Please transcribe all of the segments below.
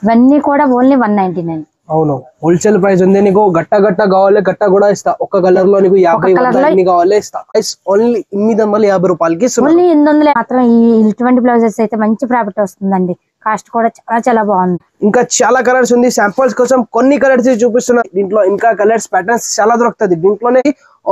ఇవన్నీ కూడా ఓన్లీ 199. అవును, హోల్సేల్ ప్రైస్ ఉంది. నీకు గట్ట కావాలి, గట్ట కూడా ఇస్తా. ఒక్క కలర్ లో నీకు 50 కావాలి ఇస్తా. ఓన్లీ 850 రూపాయలకి ఇస్తున్నా. ఓన్లీ 800 మాత్రం. ఇటువంటి బ్లౌజెస్ అయితే మంచి ప్రాఫిట్ వస్తుందండి. కాస్ట్ కూడా చాలా బాగుంది. ఇంకా చాలా కలర్స్ ఉంది. శాంపుల్స్ కోసం కొన్ని కలర్స్ చూపిస్తున్నా. దీంట్లో ఇంకా కలర్స్ ప్యాటర్న్స్ చాలా దొరుకుతుంది. దీంట్లోనే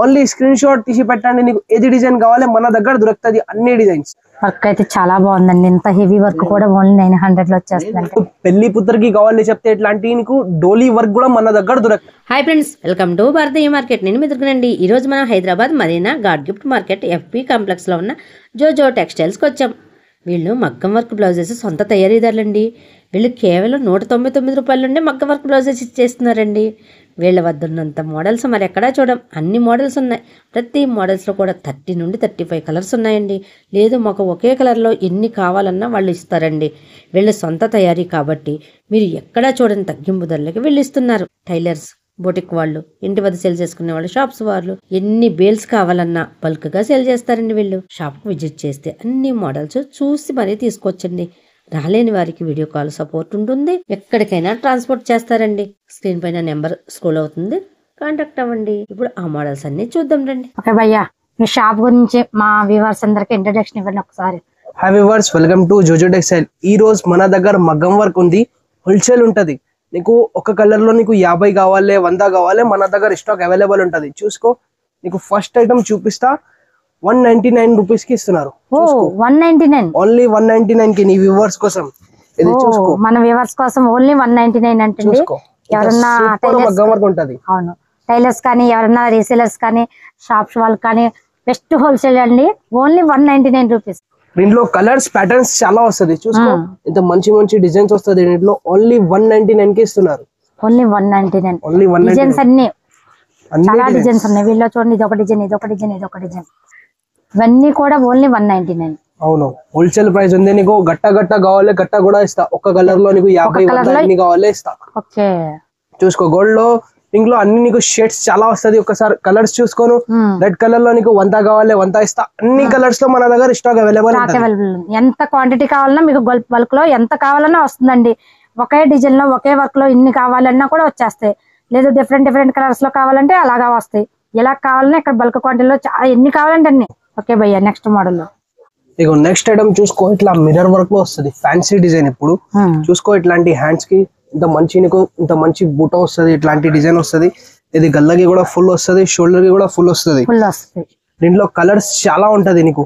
ఓన్లీ స్క్రీన్ షాట్ తీసి పెట్టండి. నీకు ఏది డిజైన్ కావాలి మన దగ్గర దొరుకుతుంది, అన్ని డిజైన్స్. వర్క్ అయితే చాలా బాగుందండి. ఇంత హెవీ వర్క్ కూడా ఓన్లీ 900 లో వచ్చేస్తుంది. పెళ్లి పుత్రకి కావాలి చెప్తే ఇట్లాంటి నీకు డోలీ వర్క్ కూడా మన దగ్గర దొరుకుతుంది. Hi friends, welcome to Bharatiya market. నేను మెదుకునండి. ఈ రోజు మనం Hyderabad Madina God gift market FP complex లో ఉన్న జోజో టెక్స్టైల్స్ కి వచ్చాం. వీళ్ళు మగ్గం వర్క్ బ్లౌజెస్ సొంత తయారీదారులండి. వీళ్ళు కేవలం 199 రూపాయల నుండి మగ్గం వర్క్ బ్లౌజెస్ ఇచ్చేస్తున్నారండి. వీళ్ళ వద్ద ఉన్నంత మోడల్స్ మరి ఎక్కడా చూడం. అన్ని మోడల్స్ ఉన్నాయి. ప్రతి మోడల్స్లో కూడా 30 నుండి 35 కలర్స్ ఉన్నాయండి. లేదు మాకు ఒకే కలర్లో ఎన్ని కావాలన్నా వాళ్ళు ఇస్తారండి. వీళ్ళ సొంత తయారీ కాబట్టి మీరు ఎక్కడా చూడని తగ్గింపు ధరలకి వీళ్ళు ఇస్తున్నారు. టైలర్స్, బొటిక్ వాళ్ళు, ఇంటి వద్ద సేల్ చేసుకునే వాళ్ళు, షాప్స్ వాళ్ళు ఎన్ని బేల్స్ కావాలన్నా బల్క్ గా సేల్ చేస్తారండి. వీళ్ళు షాప్ కు విజిట్ చేస్తే అన్ని మోడల్స్ చూసి మరీ తీసుకొచ్చండి. రాలేని వారికి వీడియో కాల్ సపోర్ట్ ఉంటుంది. ఎక్కడికైనా ట్రాన్స్పోర్ట్ చేస్తారండి. స్క్రీన్ పైన నెంబర్ స్క్రోల్ అవుతుంది, కాంటాక్ట్ అవ్వండి. ఇప్పుడు ఆ మోడల్స్ అన్ని చూద్దాం రండి. ఓకే భయ్యా, మీ షాప్ గురించి మా వ్యూవర్స్ అందరికి ఇంట్రడక్షన్ ఇవ్వండి ఒకసారి. Hi viewers, welcome to Jojo textile. ఈ రోజు మన దగ్గర మగ్గం వర్క్ ఉంది, హోల్సేల్ ఉంటది. నీకు ఒక కలర్ లో నీకు 50 కావాలి, 100 కావాలి, మన దగ్గర స్టాక్ అవైలబుల్ ఉంటది. చూసుకో, నీకు ఫస్ట్ ఐటమ్ చూపిస్తా. 199 రూపీస్ కి ఇస్తున్నారు. 199 ఓన్లీ 199 కి నీ వ్యూవర్స్ కోసం. ఇది చూసుకో, మన వ్యూవర్స్ కోసం ఓన్లీ 199 అంటే ఎవరన్నా మగ్గం వర్క్ ఉంటది. అవును, టైలర్స్ కానీ ఎవరన్నా రీసేలర్స్ కానీ షాప్స్ వాళ్ళు కానీ బెస్ట్ హోల్సేల్ అండి. Only 199 rupees. దీంట్లో కలర్స్ ప్యాటర్న్స్ చాలా వస్తుంది. చూసుకో, ఇంత మంచి డిజైన్స్ వస్తుంది దీంట్లో. ఓన్లీ 199 కి ఇస్తున్నారు. ఓన్లీ 199. ఓన్లీ 199. డిజైన్స్ అన్ని చాలా డిజైన్స్ ఉన్నాయి. వీళ్ళు చూడండి, ఇది ఒక డిజైన్, ఇది ఒక డిజైన్, ఇది ఒక డిజైన్. ఇవన్నీ కూడా ఓన్లీ 199. అవును, హోల్సేల్ ప్రైస్ ఉంది. నీకు గట్ట కావాలి, గట్ట కూడా ఇస్తా. ఒక్క కలర్ లో నీకు 50 కావాలి ఇస్తా. ఓకే, చూసుకో, గోల్డ్ లో పింక్ లో అన్ని నీకు షేడ్స్ చాలా వస్తుంది. ఒకసారి కలర్స్ చూసుకోను. రెడ్ కలర్ లో నీకు 100 కావాలి, 100 ఇస్తా. అన్ని కలర్స్ లో మన దగ్గర స్టాక్ అవైలబుల్. ఎంత క్వాంటిటీ కావాలన్నా మీకు బల్క్ లో ఎంత కావాలన్నా వస్తుందండి. ఒకే డిజైన్ లో ఒకే వర్క్ లో ఇన్ని కావాలన్నా కూడా వచ్చేస్తాయి. లేదు డిఫరెంట్ కలర్స్ లో కావాలంటే అలాగా వస్తాయి. ఎలా కావాలన్నా ఇక్కడ బల్క్ క్వాంటిటీలో ఎన్ని కావాలంటే అన్ని. ఓకే భయ్యా, నెక్స్ట్ మోడల్ లో ఇగో నెక్స్ట్ ఐటమ్ చూసుకో. ఇట్లా మిర్రర్ వర్క్ లో వస్తుంది, ఫ్యాన్సీ డిజైన్. ఇప్పుడు చూసుకో, ఇట్లాంటి హ్యాండ్స్ కి ఇంత మంచి నీకు ఇంత మంచి బూట వస్తుంది. ఇట్లాంటి డిజైన్ వస్తుంది. ఇది గల్లకి కూడా ఫుల్ వస్తుంది, షోల్డర్ కి కూడా ఫుల్ వస్తుంది. దీంట్లో కలర్స్ చాలా ఉంటది. నీకు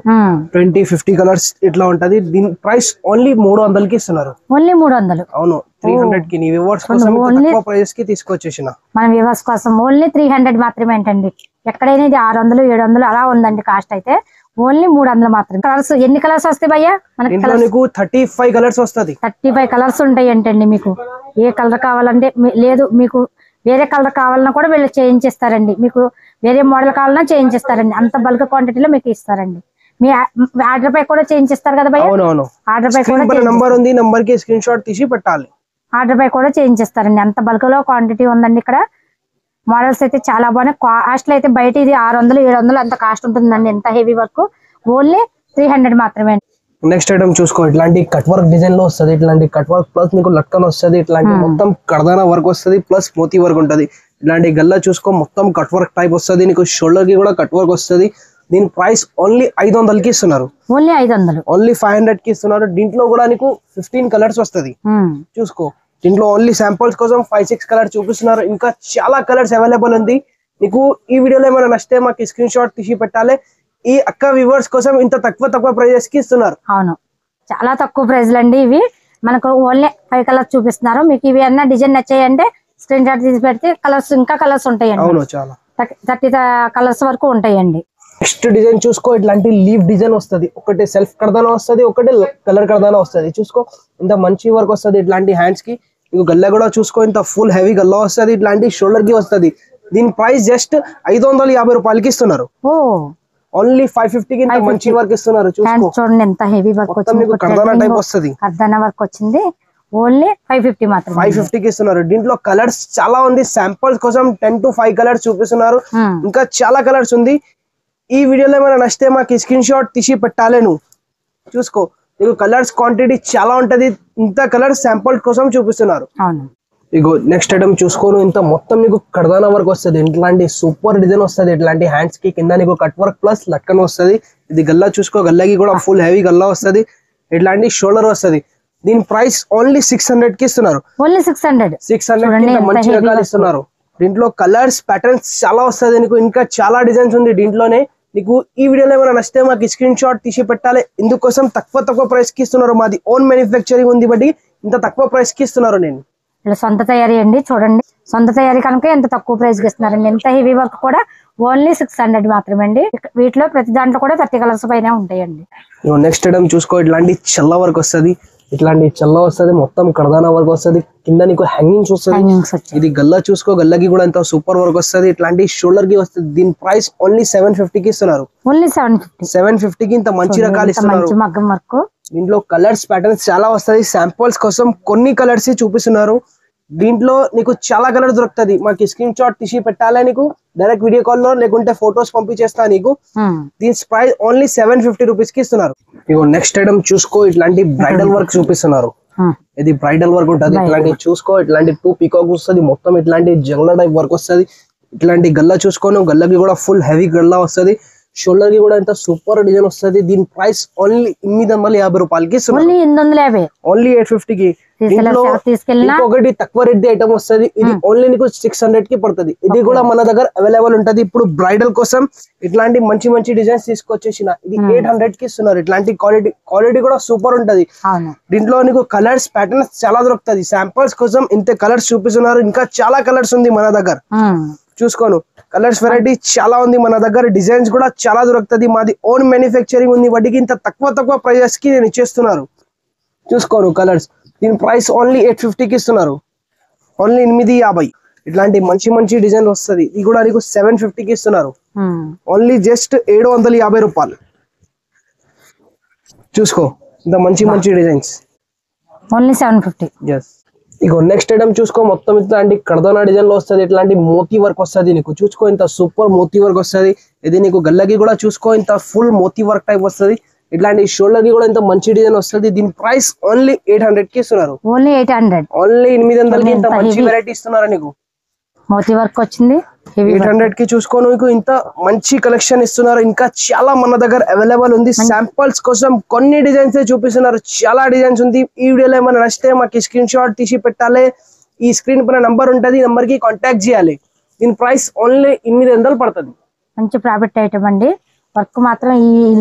20-50 కలర్స్ ఇట్లా ఉంటది. దీని ప్రైస్ ఓన్లీ 300 కి ఇస్తున్నారు. ఓన్లీ 300. అవును, 300 కి. నీ వ్యూవర్స్ కోసం తక్కువ ప్రైస్ కి తీసుకొచ్చేసిన. మన వ్యూవర్స్ కోసం ఓన్లీ 300 మాత్రమే అంటండి. ఎక్కడైనా ఇది 600, 700 అలా ఉందండి కాస్ట్. అయితే ఓన్లీ 300 మాత్రమే. కలర్స్ ఎన్ని కలర్స్ వస్తాయి భయ్యా మనకి? 35 కలర్స్ వస్తుంది. 35 కలర్స్ ఉంటాయి అంటండి. మీకు ఏ కలర్ కావాలంటే, లేదు మీకు వేరే కలర్ కావాలన్నా కూడా వీళ్ళు చేయించిస్తారండి. మీకు వేరే మోడల్ కావాలన్నా చేయించిస్తారండి. అంత బల్క్ క్వాంటిటీలో మీకు ఇస్తారండి. మీ ఆర్డర్ పై కూడా చేయించిస్తారు కదా భయ్యా? అవునవును, ఆర్డర్ పై కూడా నంబర్ ఉంది, నంబర్ కి స్క్రీన్ షాట్ తీసి పెట్టాలి. ఆర్డర్ పై కూడా చేయించిస్తారండి. అంత బల్క్ లో క్వాంటిటీ ఉందండి ఇక్కడ. మోడల్స్ అయితే చాలా బాగున్నాయి. కాస్ట్ అయితే బయట ఇది 600, 700 అంత కాస్ట్ ఉంటుందండి. ఎంత హెవీ వర్క్. ఓన్లీ 300 మాత్రమే. నెక్స్ట్ ఐటమ్ చూసుకో, ఇట్లాంటి కట్ వర్క్ డిజైన్ లో వస్తుంది. ఇట్లాంటి కట్ వర్క్ ప్లస్ నీకు లట్కన్ వస్తుంది. ఇట్లాంటి మొత్తం కర్దానా వర్క్ వస్తుంది, ప్లస్ మోతీ వర్క్ ఉంటది. ఇట్లాంటి గల్లా చూసుకో, మొత్తం కట్ వర్క్ టైప్ వస్తుంది. నీకు షోల్డర్ కి కూడా కట్ వర్క్ వస్తుంది. దీని ప్రైస్ ఓన్లీ 500 కి ఇస్తున్నారు. ఓన్లీ 500. ఓన్లీ 500 కి ఇస్తున్నారు. దీంట్లో కూడా నీకు 15 కలర్స్ వస్తుంది. చూసుకో, దీంట్లో ఓన్లీ శాంపుల్స్ కోసం 5-6 కలర్స్ చూపిస్తున్నారు. ఇంకా చాలా కలర్స్ అవైలబుల్ ఉంది. నీకు ఈ వీడియోలో ఏమైనా నచ్చితే మాకు స్క్రీన్ షాట్ తీసి పెట్టాలి. ఈ అక్క వ్యూవర్స్ కోసం ఇంత తక్కువ ప్రైజెస్ కి ఇస్తున్నారు. అవును, చాలా తక్కువ ప్రైజ్లు అండి ఇవి. మనకు ఓన్లీ 5 కలర్స్ చూపిస్తున్నారు. మీకు ఇవి అన్న డిజైన్ నచ్చాయంటే స్క్రీన్ షాట్ తీసి పెడితే కలర్స్ ఇంకా కలర్స్ ఉంటాయండి. అవును, చాలా 30 కలర్స్ వరకు ఉంటాయండి. నెక్స్ట్ డిజైన్ చూసుకో, ఇట్లాంటి లీవ్ డిజైన్ వస్తుంది. ఒకటి సెల్ఫ్ కర్దానా వస్తుంది, ఒకటి కలర్ కర్దానా వస్తుంది. చూసుకో, ఇంత మంచి వర్క్ వస్తుంది. ఇట్లాంటి హ్యాండ్స్ కి నీకు గల్లా కూడా చూసుకో, ఇంత ఫుల్ హెవీ గల్లా వస్తుంది. ఇట్లాంటి షోల్డర్ కి వస్తుంది. దీని ప్రైస్ జస్ట్ 550 రూపాయలకి ఇస్తున్నారు. ఓన్లీ 550 కి ఇంత మంచి వర్క్ ఇస్తున్నారు. చూడండి ఎంత హెవీ వర్క్ వచ్చింది. కర్దానా టైప్ వస్తుంది, కర్దానా వర్క్ వచ్చింది. ఓన్లీ 550 మాత్రం. 550 కి ఇస్తున్నారు. దీంట్లో కలర్స్ చాలా ఉంది. శాంపుల్స్ కోసం 10 to 5 కలర్స్ చూపిస్తున్నారు. ఇంకా చాలా కలర్స్ ఉంది. ఈ వీడియోలో ఏమైనా నచ్చితే మాకు స్క్రీన్ షాట్ తీసి పెట్టాలి. నువ్వు చూసుకో, నీకు కలర్స్ క్వాంటిటీ చాలా ఉంటది. ఇంత కలర్స్ శాంపుల్ కోసం చూపిస్తున్నారు. ఇగో నెక్స్ట్ ఐటమ్ చూసుకోను, ఇంత మొత్తం నీకు కర్దానా వర్క్ వస్తుంది. ఇట్లాంటి సూపర్ డిజైన్ వస్తుంది. ఇట్లాంటి హ్యాండ్స్ కి కింద నీకు కట్ వర్క్ ప్లస్ లక్కన్ వస్తుంది. ఇది గల్లా చూసుకో, గల్లాకి కూడా ఫుల్ హెవీ గల్లా వస్తుంది. ఇట్లాంటి షోల్డర్ వస్తుంది. దీని ప్రైస్ ఓన్లీ 600 కి ఇస్తున్నారు. 600 మంచి రకాలు ఇస్తున్నారు. దీంట్లో కలర్స్ ప్యాటర్న్స్ చాలా వస్తుంది నీకు. ఇంకా చాలా డిజైన్స్ ఉంది దీంట్లోనే. నీకు ఈ వీడియోలో ఏమైనా నచ్చితే మాకు స్క్రీన్ షాట్ తీసి పెట్టాలి. ఇందుకోసం తక్కువ ప్రైస్ కి ఇస్తున్నారు. మాది ఓన్ మ్యానుఫ్యాక్చరింగ్ ఉంది బట్టి ఇంత తక్కువ ప్రైస్ కి ఇస్తున్నారు. నేను సొంత తయారీ అండి, చూడండి సొంత తయారీ కనుక ఎంత తక్కువ ప్రైస్ కి ఇస్తున్నారండి. ఎంత హెవీ వర్క్ కూడా ఓన్లీ 600 మాత్రమే అండి. వీటిలో ప్రతి దాంట్లో కూడా 30 కలర్స్ పైన ఉంటాయండి. నెక్స్ట్ ఐటమ్ చూసుకో, ఇట్లాంటి చల్ల వర్క్ వస్తుంది. ఇట్లాంటి చల్ల వస్తుంది, మొత్తం కర్దానా వర్క్ వస్తుంది. కింద నీకు హ్యాంగింగ్స్ వస్తుంది. ఇది గల్లా చూసుకో, గల్లాకి కూడా ఎంత సూపర్ వర్క్ వస్తుంది. ఇట్లాంటి షోల్డర్ కి వస్తుంది. దీని ప్రైస్ ఓన్లీ 750 కి ఇస్తున్నారు. 750 కి ఇంత మంచి రకాలు ఇస్తున్నారు. దీంట్లో కలర్స్ ప్యాటర్న్స్ చాలా వస్తాయి. శాంపుల్స్ కోసం కొన్ని కలర్స్ చూపిస్తున్నారు. దీంట్లో నీకు చాలా కలర్ దొరుకుతుంది. మాకు స్క్రీన్ షాట్ తీసి పెట్టాలి నీకు డైరెక్ట్ వీడియో కాల్ లో, లేకుంటే ఫొటోస్ పంపించేస్తా నీకు. దీని ప్రైస్ ఓన్లీ 750 రూపీస్ కి ఇస్తున్నారు. ఇగో నెక్స్ట్ ఐటమ్ చూసుకో, ఇట్లాంటి బ్రైడల్ వర్క్ చూపిస్తున్నారు. ఇది బ్రైడల్ వర్క్ ఉంటుంది. ఇట్లాంటి చూసుకో, ఇట్లాంటి 2 పీకాక్ వస్తుంది. మొత్తం ఇట్లాంటి జంగ్లా టైప్ వర్క్ వస్తుంది. ఇట్లాంటి గల్లా చూసుకోను, గల్లాకి కూడా ఫుల్ హెవీ గల్లా వస్తుంది. షోల్డర్ కి కూడా ఎంత సూపర్ డిజైన్ వస్తుంది. దీని ప్రైస్ ఓన్లీ 850 రూపాయలకి ఇస్తున్నారు. ఓన్లీ 850 కి. ఇంకొకటి తక్కువ రేట్ ఐటమ్ వస్తుంది. ఇది ఓన్లీ నీకు 600 కి పడుతుంది. ఇది కూడా మన దగ్గర అవైలబుల్ ఉంటది. ఇప్పుడు బ్రైడల్ కోసం ఇట్లాంటి మంచి డిజైన్స్ తీసుకొచ్చేసిన ఇది 800 కి ఇస్తున్నారు. ఇట్లాంటి క్వాలిటీ కూడా సూపర్ ఉంటది. దీంట్లో నీకు కలర్స్ ప్యాటర్న్స్ చాలా దొరుకుతుంది. శాంపుల్స్ కోసం ఇంత కలర్స్ చూపిస్తున్నారు. ఇంకా చాలా కలర్స్ ఉంది మన దగ్గర. చూసుకోను, కలర్స్ వెరైటీ చాలా ఉంది మన దగ్గర. డిజైన్స్ కూడా చాలా దొరుకుతుంది. మాది ఓన్ మ్యానుఫ్యాక్చరింగ్ ఉంది. వాటికి ఇంత తక్కువ ప్రైజెస్ కి నేను ఇచ్చేస్తున్నారు. చూసుకోను కలర్స్. దీని ప్రైస్ ఓన్లీ 850 కి ఇస్తున్నారు. ఓన్లీ 850. ఇట్లాంటి మంచి డిజైన్ వస్తుంది. ఇది కూడా నీకు 750 కి ఇస్తున్నారు. ఓన్లీ జస్ట్ 750 రూపాయలు. చూసుకో, ఇంత మంచి డిజైన్స్ ఓన్లీ 750. ఇగో నెక్స్ట్ ఐటమ్ చూసుకో, మొత్తం ఇట్లాంటి కర్దానా డిజైన్ లో వస్తుంది. ఇట్లాంటి మోతీ వర్క్ వస్తుంది నీకు. చూసుకో, ఇంత సూపర్ మోతీ వర్క్ వస్తుంది. ఇది నీకు గల్లకి కూడా చూసుకో, ఇంత ఫుల్ మోతీ వర్క్ టైప్ వస్తుంది. ఇట్లాంటి షోల్డర్ కి కూడా ఇంత మంచి డిజైన్ వస్తుంది. దీని ప్రైస్ ఓన్లీ 800 కి ఇస్తున్నారు. ఓన్లీ 800 కి ఇంత మంచి వెరైటీ ఇస్తున్నారు నీకు. మోతీ వర్క్ వచ్చింది 800 కి. చూసుకో, నీకు ఇంత మంచి కలెక్షన్ ఇస్తున్నారు. ఇంకా చాలా మన దగ్గర అవైలబుల్ ఉంది. శాంపుల్స్ కోసం కొన్ని డిజైన్స్ చూపిస్తున్నారు. చాలా డిజైన్స్ ఉంది. ఈ వీడియోలో ఏమైనా నచ్చితే మాకు స్క్రీన్ షాట్ తీసి పెట్టాలి. ఈ స్క్రీన్ పైన నంబర్ ఉంటది, నంబర్ కి కాంటాక్ట్ చేయాలి. దీని ప్రైస్ ఓన్లీ 800 పడుతుంది. మంచి ప్రాఫిట్ ఐటమ్ అండి. వర్క్ మాత్రం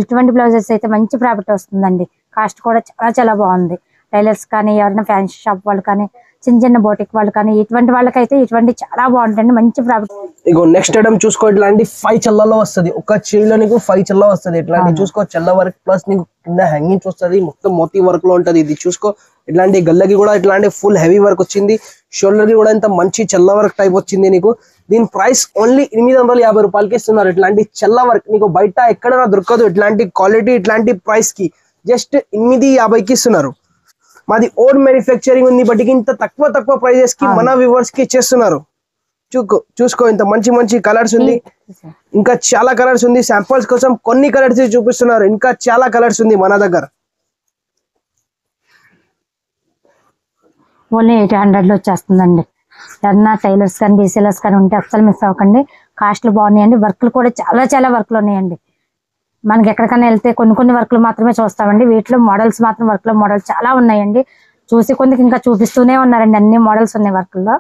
ఇటువంటి బ్లౌజెస్ అయితే మంచి ప్రాఫిట్ వస్తుందండి. కాస్ట్ కూడా చాలా బాగుంది. టైలర్స్ కానీ, ఎవరైనా ఫ్యాన్సీ షాప్ వాళ్ళు కానీ, చిన్న బోటిక్ వాళ్ళు కానీ, ఇటువంటి వాళ్ళకైతే ఇటువంటి చాలా బాగుంటుంది. మంచి ప్రాఫిట్. ఇగో నెక్స్ట్ ఐటమ్ చూసుకో, ఇట్లాంటి 5 చల్లలో వస్తుంది. ఒక చీరలో నీకు 5 చల్ల వస్తుంది. ఇట్లాంటి చూసుకో, చల్ల వర్క్ ప్లస్ నీకు కింద హ్యాంగింగ్స్ వస్తుంది. మొత్తం మోతీ వర్క్ లో ఉంటది. ఇది చూసుకో, ఇట్లాంటి గల్లకి కూడా ఇట్లాంటి ఫుల్ హెవీ వర్క్ వచ్చింది. షోల్డర్ కి కూడా ఇంత మంచి చల్ల వర్క్ టైప్ వచ్చింది నీకు. దీని ప్రైస్ ఓన్లీ 850 రూపాయలకి ఇస్తున్నారు. ఇట్లాంటి చల్ల వర్క్ నీకు బయట ఎక్కడైనా దొరకదు. ఇట్లాంటి క్వాలిటీ, ఇట్లాంటి ప్రైస్ కి జస్ట్ 850కి ఇస్తున్నారు. మాది ఓన్ మ్యానుఫ్యాక్చరింగ్ ఉంది. బట్ ఇంత తక్కువ ప్రైజెస్ కి మన వ్యూవర్స్ కి ఇచ్చేస్తున్నారు. చూసుకో, ఇంత మంచి కలర్స్ ఉంది. ఇంకా చాలా కలర్స్ ఉంది. శాంపుల్స్ కోసం కొన్ని కలర్స్ చూపిస్తున్నారు. ఇంకా చాలా కలర్స్ ఉంది మన దగ్గర. ఓన్లీ 800 లో వచ్చేస్తుందండి. ఏదన్నా టైలర్స్ కానీ, డీసీలర్స్ కానీ ఉంటే అస్సలు మిస్ అవ్వకండి. కాస్ట్లు బాగున్నాయండి. వర్క్లు కూడా చాలా వర్క్లు ఉన్నాయండి. మనకి ఎక్కడికైనా వెళ్తే కొన్ని వర్క్లు మాత్రమే చూస్తామండి. వీటిలో మోడల్స్ మాత్రం వర్క్ లో మోడల్స్ చాలా ఉన్నాయండి. చూసి కొందికి ఇంకా చూపిస్తూనే ఉన్నారండి. అన్ని మోడల్స్ ఉన్నాయి వర్క్ లో.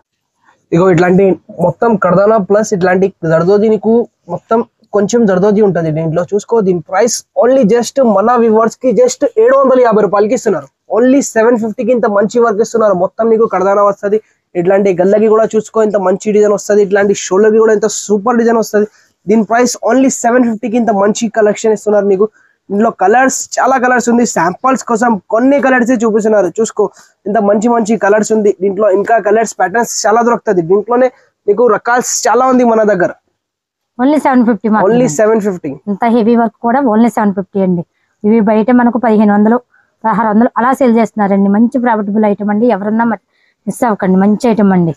ఇగో ఇట్లాంటి మొత్తం కర్దానా ప్లస్ ఇట్లాంటి జర్దోజీ నీకు మొత్తం కొంచెం జర్దోజీ ఉంటది దీంట్లో. చూసుకో, దీని ప్రైస్ ఓన్లీ జస్ట్ మన వ్యూవర్స్ కి జస్ట్ 750 రూపాయలకి ఇస్తున్నారు. ఓన్లీ 750 కి ఇంత మంచి వర్క్ ఇస్తున్నారు. మొత్తం నీకు కర్దానా వస్తుంది. ఇట్లాంటి గల్లకి కూడా చూసుకో, ఇంత మంచి డిజైన్ వస్తుంది. ఇట్లాంటి షోల్డర్ కి కూడా ఇంత సూపర్ డిజైన్ వస్తుంది. దీని ప్రైస్ ఓన్లీ 750 కి ఇంత మంచి కలెక్షన్ ఇస్తున్నారు నీకు. ఇందులో కలర్స్ చాలా కలర్స్ ఉంది. శాంపుల్స్ కోసం కొన్ని కలర్స్ చూపిస్తున్నారు. చూసుకో, ఇంత మంచి కలర్స్ ఉంది. దీంట్లో ఇంకా కలర్స్ ప్యాటర్న్స్ చాలా దొరుకుతుంది. దీంట్లోనే నీకు రకాల్స్ చాలా ఉంది మన దగ్గర. ఓన్లీ 750. ఓన్లీ 750. ఇంత హెవీ వర్క్ కూడా ఓన్లీ 750 అండి. ఇవి బయట మనకు 1500, 1600 అలా సేల్ చేస్తున్నారండి. మంచి ప్రాఫిటబుల్ ఐటమ్ అండి. ఎవరన్నా మిస్ అవ్వకండి. మంచి ఐటమ్ అండి.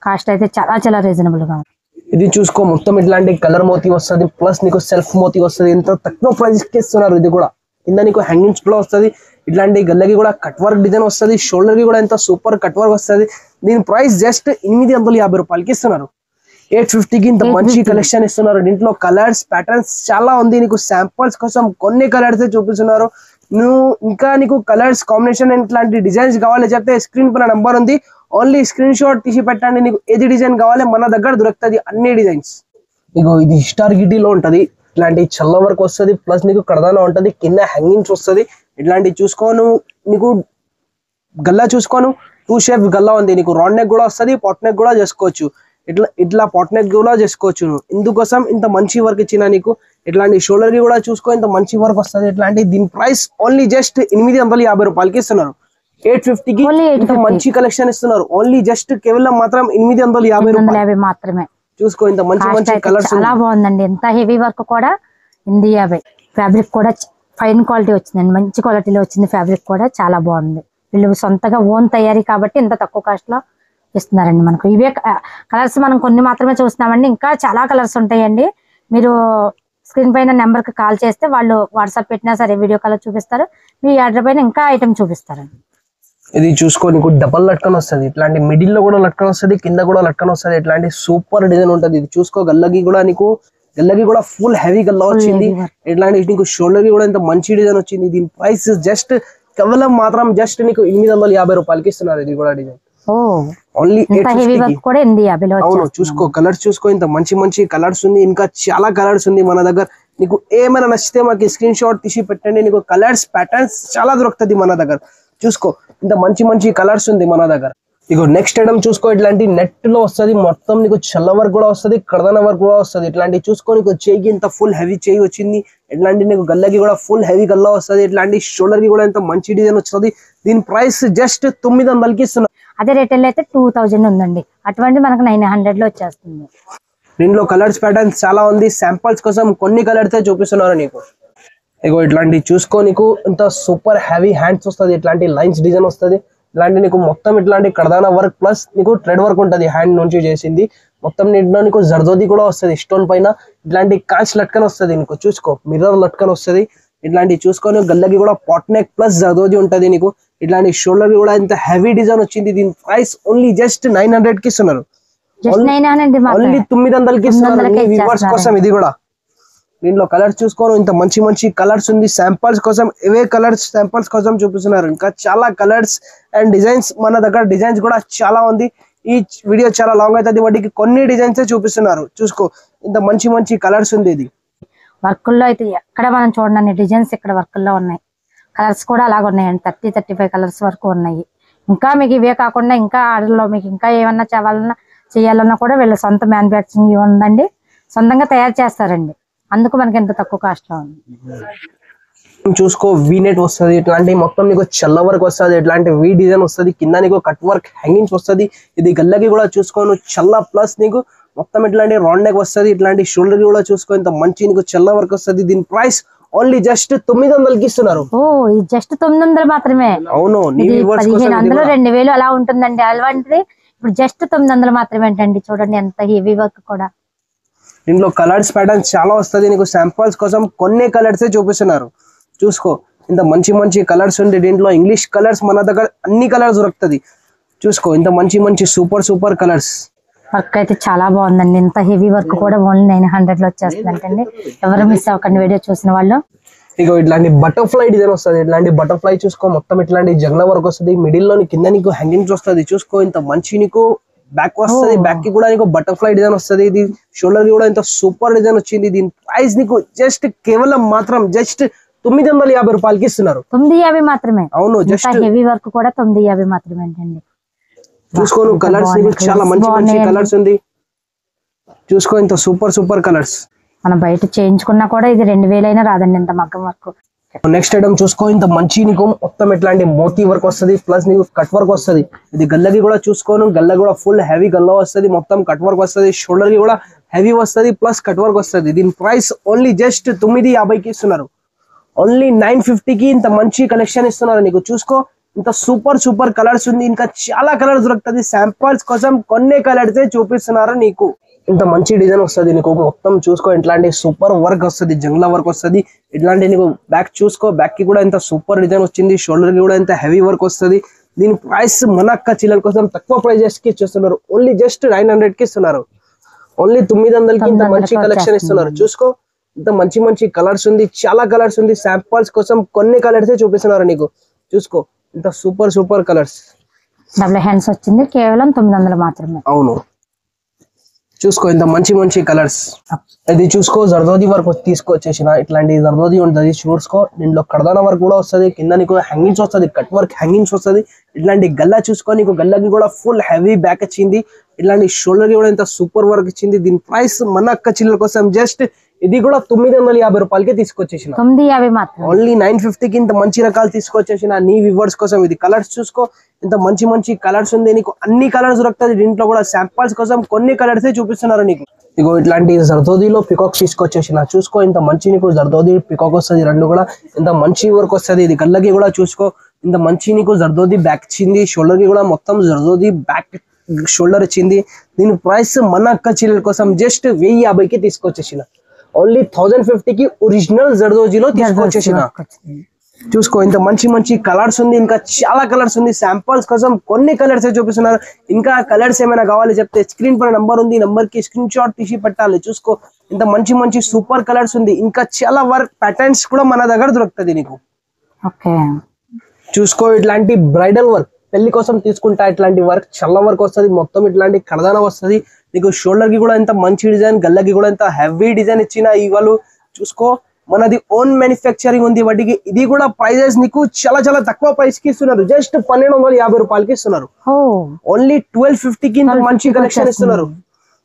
కాస్ట్ అయితే చాలా రీజనబుల్ గా ఉంది. ఇది చూసుకో, మొత్తం ఇట్లాంటి కలర్ మోతీ వస్తుంది. ప్లస్ నీకు సెల్ఫ్ మోతీ వస్తుంది. ఇంత తక్కువ ప్రైస్ కి ఇస్తున్నారు. ఇది కూడా కింద నీకు హ్యాంగింగ్స్ కూడా వస్తుంది. ఇట్లాంటి గల్లకి కూడా కట్ వర్క్ డిజైన్ వస్తుంది. షోల్డర్ కి కూడా ఎంత సూపర్ కట్ వర్క్ వస్తుంది. దీని ప్రైస్ జస్ట్ 850 రూపాయలకి ఇస్తున్నారు. 850కి ఇంత మంచి కలెక్షన్ ఇస్తున్నారు. దీంట్లో కలర్స్ ప్యాటర్న్స్ చాలా ఉంది. నీకు శాంపుల్స్ కోసం కొన్ని కలర్స్ చూపిస్తున్నారు. నువ్వు ఇంకా నీకు కలర్స్ కాంబినేషన్ ఇట్లాంటి డిజైన్స్ కావాలి చెప్తే స్క్రీన్ పైన నంబర్ ఉంది. ఓన్లీ స్క్రీన్ షాట్ తీసి పెట్టండి. నీకు ఏది డిజైన్ కావాలి మన దగ్గర దొరుకుతుంది అన్ని డిజైన్స్. నీకు ఇది స్టార్ గిటీలో ఉంటది. ఇట్లాంటి చల్ల వర్క్ వస్తుంది. ప్లస్ నీకు కడదానా ఉంటది. కింద హ్యాంగింగ్స్ వస్తుంది. ఇట్లాంటి చూసుకోను. నీకు గల్లా చూసుకోను 2 షేప్ గల్లా ఉంది. నీకు రౌండ్ నెక్ కూడా వస్తుంది. పాట్ నెక్ కూడా చేసుకోవచ్చు. ఇట్లా పాట్ నెక్ కూడా చేసుకోవచ్చు. ఇందుకోసం ఇంత మంచి వర్క్ ఇచ్చిన నీకు. ఇట్లాంటి షోల్డర్ కి కూడా చూసుకో ఇంత మంచి వర్క్ వస్తుంది. ఇట్లాంటి దీని ప్రైస్ ఓన్లీ జస్ట్ 850 రూపాయలకి ఇస్తున్నారు. 850కి ఇంత మంచి కలెక్షన్ ఇస్తున్నారు. ఓన్లీ జస్ట్ కేవలం మాత్రం 850 రూపాయలు మాత్రమే. చూసుకో ఇంత మంచి మంచి కలర్స్. చాలా బాగుందండి. ఎంత హెవీ వర్క్ కూడా 850. ఫ్యాబ్రిక్ కూడా ఫైన్ క్వాలిటీ వచ్చిందండి. మంచి క్వాలిటీలో వచ్చింది. ఫ్యాబ్రిక్ కూడా చాలా బాగుంది. వీళ్ళు సొంతగా ఓన్ తయారీ కాబట్టి ఇంత తక్కువ కాస్ట్ లో ఇస్తున్నారండి మనకు. ఇవే కలర్స్ మనం కొన్ని మాత్రమే చూస్తున్నామండి. ఇంకా చాలా కలర్స్ ఉంటాయండి. మీరు స్క్రీన్ పైన నెంబర్ కి కాల్ చేస్తే వాళ్ళు వాట్సాప్ పెట్టినా సరే వీడియో కాల్ చూపిస్తారు. మీ ఆర్డర్ పైన ఇంకా ఐటమ్ చూపిస్తారండి. ఇది చూసుకో నీకు డబల్ లట్కన్ వస్తుంది. ఇట్లాంటి మిడిల్ లో కూడా లట్కన్ వస్తుంది. కింద కూడా లట్కన్ వస్తుంది. ఇట్లాంటి సూపర్ డిజైన్ ఉంటుంది. ఇది చూసుకో గల్లకి కూడా ఫుల్ హెవీ గల్లా వచ్చింది. ఇట్లాంటి నీకు షోల్డర్ కి కూడా ఇంత మంచి డిజైన్ వచ్చింది. దీని ప్రైస్ జస్ట్ కేవలం మాత్రం జస్ట్ నీకు 850 రూపాయలకి ఇస్తున్నారు. ఇది కూడా డిజైన్ ఓన్లీ 850. అవును చూసుకో కలర్స్ చూసుకో ఇంత మంచి మంచి కలర్స్ ఉంది. ఇంకా చాలా కలర్స్ ఉంది మన దగ్గర. నీకు ఏమైనా నచ్చితే మాకు స్క్రీన్ షాట్ తీసి పెట్టండి. నీకు కలర్స్ ప్యాటర్న్స్ చాలా దొరుకుతుంది మన దగ్గర. చూసుకో ఇంత మంచి మంచి కలర్స్ ఉంది మన దగ్గర. ఇగో నెక్స్ట్ ఐటమ్ చూసుకో. ఇట్లాంటి నెట్ లో వస్తుంది. మొత్తం నీకు చల్ల వర్క్ కూడా వస్తుంది. కడదన వర్క్ కూడా వస్తుంది. ఇట్లాంటి చూసుకో నీకు చేయికి ఇంత ఫుల్ హెవీ చేయి వచ్చింది. ఇట్లాంటి నీకు గల్లకి కూడా ఫుల్ హెవీ గల్లా వస్తుంది. ఇట్లాంటి షోల్డర్ కి కూడా ఇంత మంచి డిజైన్ వస్తుంది. దీని ప్రైస్ జస్ట్ 900కి ఇస్తున్నారు. అదే రిటైల్ అయితే 2000 ఉందండి. అటువంటి మనకు 900 లో వచ్చేస్తుంది. దీంట్లో కలర్స్ ప్యాటర్న్స్ చాలా ఉంది. శాంపుల్స్ కోసం కొన్ని కలర్స్ చూపిస్తున్నారు నీకు. ఇగో ఇట్లాంటి చూసుకో నీకు ఇంత సూపర్ హెవీ హ్యాండ్స్ వస్తుంది. ఇట్లాంటి లైన్స్ డిజైన్ వస్తుంది. ఇట్లాంటి నీకు మొత్తం ఇట్లాంటి కడదానా వర్క్ ప్లస్ నీకు థ్రెడ్ వర్క్ ఉంటుంది. హ్యాండ్ నుంచి చేసింది మొత్తం. నీటిలో నీకు జర్దోది కూడా వస్తుంది. స్టోన్ పైన ఇట్లాంటి కాంచ్ లట్కన్ వస్తుంది. నీకు చూసుకో మిర్రర్ లట్కన్ వస్తుంది. ఇట్లాంటి చూసుకొని గల్లకి కూడా పాట్ నెక్ ప్లస్ జర్దోది ఉంటుంది నీకు. ఇట్లాంటి షోల్డర్ కూడా ఇంత హెవీ డిజైన్ వచ్చింది. దీని ప్రైస్ ఓన్లీ జస్ట్ 900కి ఇస్తున్నారు. ఓన్లీ 900కి ఇస్తున్నారు వ్యూవర్స్ కోసం. ఇది కూడా దీంట్లో కలర్స్ చూసుకోను ఇంత మంచి మంచి కలర్స్ ఉంది. శాంపుల్స్ కోసం ఇవే కలర్స్ శాంపుల్స్ కోసం చూపిస్తున్నారు. ఇంకా చాలా కలర్స్ అండ్ డిజైన్స్ మన దగ్గర. డిజైన్స్ కూడా చాలా ఉంది. ఈ వీడియో చాలా లాంగ్ అవుతుంది. వాటికి కొన్ని డిజైన్స్ చూపిస్తున్నారు. చూసుకో ఇంత మంచి మంచి కలర్స్ ఉంది. ఇది వర్కుల్లో అయితే ఎక్కడ మనం చూడండి డిజైన్స్ ఇక్కడ వర్కుల్లో ఉన్నాయి. కలర్స్ కూడా అలాగ ఉన్నాయండి. 30-35 కలర్స్ వరకు ఉన్నాయి. ఇంకా మీకు ఇవే కాకుండా ఇంకా ఆర్డర్లో మీకు ఇంకా ఏమన్నా చేయాలన్నా కూడా వీళ్ళ సొంత మ్యానుఫ్యాక్చరింగ్ ఉందండి. సొంతంగా తయారు చేస్తారండి. అందుకు మనకి ఎంత తక్కువ కాస్ట్ లో ఉంది. చూసుకో వీ నెట్ వస్తుంది. ఇట్లాంటి మొత్తం నీకు చల్ల వర్క్ వస్తుంది. ఇట్లాంటి వీ డిజైన్ వస్తుంది. కింద నీకు కట్ వర్క్ హ్యాంగింగ్స్ వస్తుంది. ఇది గల్లకి కూడా చూసుకోను చల్ల ప్లస్ నీకు మొత్తం ఇట్లాంటి రౌండ్ నెక్ వస్తుంది. ఇట్లాంటి షోల్డర్ కి కూడా చూసుకో ఇంత మంచి నీకు చల్ల వర్క్ వస్తుంది. దీని ప్రైస్ ఓన్లీ జస్ట్ 900కి ఇస్తున్నారు. ఇది జస్ట్ 900 మాత్రమే. అవును 1500 2000 అలా ఉంటుందండి. అలాంటిది ఇప్పుడు జస్ట్ 900 మాత్రమే అంటండి. చూడండి ఎంత హెవీ వర్క్ కూడా. దీంట్లో కలర్స్ ప్యాటర్న్స్ చాలా వస్తుంది. నీకు శాంపుల్స్ కోసం కొన్ని కలర్స్ చూపిస్తున్నారు. చూసుకో ఇంత మంచి మంచి కలర్స్ ఉంది. దీంట్లో ఇంగ్లీష్ కలర్స్ మన దగ్గర అన్ని కలర్స్ దొరుకుతుంది. చూసుకో ఇంత మంచి మంచి సూపర్ కలర్స్. వర్క్ అయితే చాలా బాగుందండి. ఇంత హెవీ వర్క్ కూడా ఓన్లీ 900 లో వచ్చేస్తుంది అంటండి. ఎవరు మిస్ అవ్వకండి వీడియో చూసిన వాళ్ళు. ఇక ఇట్లాంటి బటర్ఫ్లై డిజైన్ వస్తుంది. ఇట్లాంటి బటర్ఫ్లై చూసుకో మొత్తం ఇట్లాంటి జగ్ల వర్క్ వస్తుంది. మిడిల్ లో కింద నీకు హ్యాంగింగ్స్ వస్తుంది. చూసుకో ఇంత మంచి నీకు బ్యాక్ వస్తుంది. బ్యాక్ కి కూడా నీకు బటర్ఫ్లై డిజైన్ వస్తుంది. ఇది షోల్డర్ కి కూడా ఇంత సూపర్ డిజైన్ వచ్చింది. దీని ప్రైస్ నీకు జస్ట్ కేవలం మాత్రం జస్ట్ 950 రూపాయలకి ఇస్తున్నారు. 950 మాత్రమే. అవును జస్ట్ హెవీ వర్క్ కూడా 950 మాత్రమే అంటండి. చూసుకోను కలర్స్ చాలా మంచి మంచి కలర్స్ ఉంది. చూసుకో ఇంత సూపర్ కలర్స్. మనం బయట చేయించుకున్నా కూడా ఇది 2000 అయినా రాదండి ఇంత మగ్గం వర్క్. నెక్స్ట్ ఐటమ్ చూసుకో ఇంత మంచి నీకు మొత్తం ఇట్లాంటి మోతీ వర్క్ వస్తుంది. ప్లస్ నీకు కట్ వర్క్ వస్తుంది. ఇది గల్లకి కూడా చూసుకోను గల్ల కూడా ఫుల్ హెవీ గల్ల వస్తుంది. మొత్తం కట్ వర్క్ వస్తుంది. షోల్డర్ కి కూడా హెవీ వస్తుంది. ప్లస్ కట్ వర్క్ వస్తుంది. దీని ప్రైస్ ఓన్లీ జస్ట్ 950కి ఇస్తున్నారు. ఓన్లీ 950కి ఇంత మంచి కలెక్షన్ ఇస్తున్నారు నీకు. చూసుకో ఇంత సూపర్ కలర్స్ ఉంది. ఇంకా చాలా కలర్స్ దొరుకుతుంది. శాంపుల్స్ కోసం కొన్ని కలర్స్ చూపిస్తున్నారు నీకు. ఇంత మంచి డిజైన్ వస్తుంది నీకు మొత్తం చూసుకో ఇట్లాంటి సూపర్ వర్క్ వస్తుంది జంగ్లా వర్క్ వస్తుంది ఇట్లాంటి నీకు బ్యాక్ చూసుకో బ్యాక్ కి కూడా ఇంత సూపర్ డిజైన్ వచ్చింది షోల్డర్ కి కూడా ఇంత హెవీ వర్క్ వస్తుంది దీని ప్రైస్ మన అక్క చిల్లల కోసం తక్కువ ప్రైజెస్ కి ఇస్తున్నారు ఓన్లీ జస్ట్ 900 కి ఇస్తున్నారు ఓన్లీ 900కి ఇంత మంచి కలెక్షన్ ఇస్తున్నారు చూసుకో ఇంత మంచి మంచి కలర్స్ ఉంది చాలా కలర్స్ ఉంది శాంపుల్స్ కోసం కొన్ని కలర్స్ చూపిస్తున్నారు నీకు చూసుకో ఇంత super super colours double hands వచ్చింది కేవలం 900 మాత్రమే అవును చూసుకో ఇంత మంచి మంచి కలర్స్ ఇది చూసుకో జర్దోది వర్క్ తీసుకొచ్చేసిన ఇట్లాంటి జర్దోది ఉంటుంది చూసుకో దీంట్లో కడదాన వర్క్ కూడా వస్తుంది కింద నీకు హ్యాంగింగ్స్ వస్తుంది కట్ వర్క్ హ్యాంగింగ్స్ వస్తుంది ఇట్లాంటి గల్లా చూసుకో నీకు గల్లాకి కూడా ఫుల్ హెవీ బ్యాక్ వచ్చింది ఇట్లాంటి షోల్డర్ కి కూడా ఇంత సూపర్ వర్క్ ఇచ్చింది దీని ప్రైస్ మన అక్క చిల్లల కోసం జస్ట్ ఇది కూడా 950 రూపాయలకి తీసుకొచ్చేసిన 950 మాత్రం ఓన్లీ 950కి ఇంత మంచి రకాలు తీసుకొచ్చేసిన నీ వ్యూవర్స్ కోసం ఇది కలర్స్ చూసుకో ఇంత మంచి మంచి కలర్స్ ఉంది నీకు అన్ని కలర్స్ దొరుకుతుంది దీంట్లో కూడా శాంపుల్స్ కోసం కొన్ని కలర్స్ చూపిస్తున్నారు నీకు ఇగో ఇట్లాంటి జర్దోదీలో పికాక్స్ తీసుకొచ్చేసిన చూసుకో ఇంత మంచి నీకు జర్దోదీ పికాక్ వస్తుంది రెండు కూడా ఇంత మంచి వర్క్ వస్తుంది ఇది గల్లకి కూడా చూసుకో ఇంత మంచి నీకు జర్దోదీ బ్యాక్ ఇచ్చింది షోల్డర్ కి కూడా మొత్తం జర్దోదీ బ్యాక్ షోల్డర్ ఇచ్చింది దీని ప్రైస్ మన అక్క చిల్లల కోసం జస్ట్ 1050కి తీసుకొచ్చేసిన ఓన్లీ 1050కి ఒరిజినల్ జర్దోజీలో తీసుకొచ్చేసిన చూసుకో ఇంత మంచి మంచి కలర్స్ ఉంది ఇంకా చాలా కలర్స్ ఉంది శాంపుల్స్ కోసం కొన్ని కలర్స్ చూపిస్తున్నారు ఇంకా కలర్స్ ఏమైనా కావాలి చెప్తే స్క్రీన్ పైన నంబర్ ఉంది నంబర్ కి స్క్రీన్ షాట్ తీసి పెట్టాలి చూసుకో ఇంత మంచి మంచి సూపర్ కలర్స్ ఉంది ఇంకా చాలా వర్క్ ప్యాటర్న్స్ కూడా మన దగ్గర దొరుకుతుంది నీకు ఓకే చూసుకో ఇట్లాంటి బ్రైడల్ వర్క్ పెళ్లి కోసం తీసుకుంటా ఇట్లాంటి వర్క్ చాలా వర్క్ వస్తుంది మొత్తం ఇట్లాంటి కడదాన వస్తుంది నీకు షోల్డర్ కి కూడా ఇంత మంచి డిజైన్ గల్లకి కూడా ఇంత హెవీ డిజైన్ ఇచ్చిన ఇవాళ చూసుకో మనది ఓన్ మ్యానుఫ్యాక్చరింగ్ ఉంది వాటికి ఇది కూడా ప్రైజెస్ నీకు చాలా చాలా తక్కువ ప్రైస్ కి ఇస్తున్నారు జస్ట్ 1250 రూపాయలకి ఇస్తున్నారు ఓన్లీ 1250కి ఇంత మంచి కలెక్షన్ ఇస్తున్నారు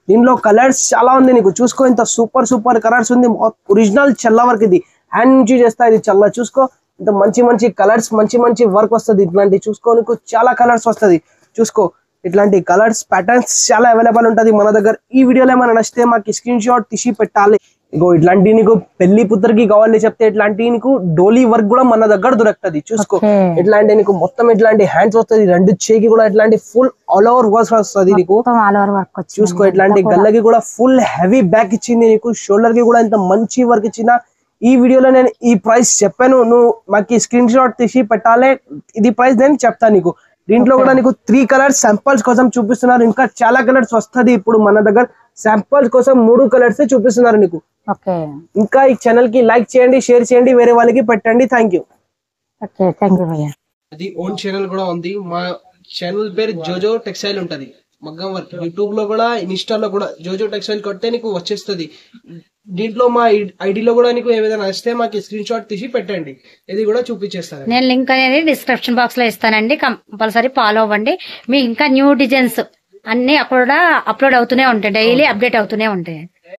దీనిలో కలర్స్ చాలా ఉంది నీకు చూసుకో ఇంత సూపర్ సూపర్ కలర్స్ ఉంది ఒరిజినల్ చల్ల వర్క్ ఇది హ్యాండ్ నుంచి చేస్తా ఇది చల్ల చూసుకో ఇంత మంచి మంచి కలర్స్ మంచి మంచి వర్క్ వస్తుంది ఇట్లాంటి చూసుకో నీకు చాలా కలర్స్ వస్తుంది చూసుకో ఇట్లాంటి కలర్స్ ప్యాటర్న్స్ చాలా అవైలబుల్ ఉంటది మన దగ్గర ఈ వీడియోలో ఏమైనా నచ్చితే మాకు స్క్రీన్ షాట్ తీసి పెట్టాలి ఇగో ఇట్లాంటి నీకు పెళ్లి పుత్రకి కావాలి చెప్తే ఇట్లాంటి నీకు డోలీ వర్క్ కూడా మన దగ్గర దొరుకుతుంది చూసుకో ఇట్లాంటి నీకు మొత్తం ఇట్లాంటి హ్యాండ్స్ వస్తుంది రెండు చేకి కూడా ఇట్లాంటి ఫుల్ ఆల్ ఓవర్ వర్క్ వస్తుంది నీకు చూసుకో ఇట్లాంటి గల్లకి కూడా ఫుల్ హెవీ బ్యాక్ ఇచ్చింది నీకు షోల్డర్ కి కూడా ఇంత మంచి వర్క్ ఇచ్చిన ఈ వీడియోలో నేను ఈ ప్రైస్ చెప్పాను నువ్వు మాకు స్క్రీన్ షాట్ తీసి పెట్టాలి ఇది ప్రైస్ నేను చెప్తాను నీకు దీంట్లో కూడా నీకు 3 కలర్స్ శాంపుల్స్ కోసం చూపిస్తున్నారు ఇంకా చాలా కలర్స్ వస్తుంది ఇప్పుడు మన దగ్గర శాంపుల్స్ కోసం 3 కలర్స్ చూపిస్తున్నారు నీకు ఇంకా ఈ ఛానల్ కి లైక్ చేయండి షేర్ చేయండి వేరే వాళ్ళకి పెట్టండి థ్యాంక్ యూ అది ఓన్ ఛానల్ కూడా ఉంది మా ఛానల్ పేరు జోజో టెక్స్టైల్ ఉంటది మగ్గం వర్క్ యూట్యూబ్ లో కూడా ఇన్స్టాలో కూడా జోజో టెక్స్టైల్ కొడితే నీకు వచ్చేస్తుంది దీంట్లో మా ఐడిలో కూడా నీకు ఏదైనా నచ్చితే మాకు స్క్రీన్ షాట్ తీసి పెట్టండి ఇది కూడా చూపించేస్తాను నేను లింక్ అనేది డిస్క్రిప్షన్ బాక్స్ లో ఇస్తానండి కంపల్సరీ ఫాలో అవ్వండి మీకు ఇంకా న్యూ డిజైన్స్ అన్ని అప్పుడు అప్లోడ్ అవుతూనే ఉంటాయి డైలీ అప్డేట్ అవుతూనే ఉంటాయి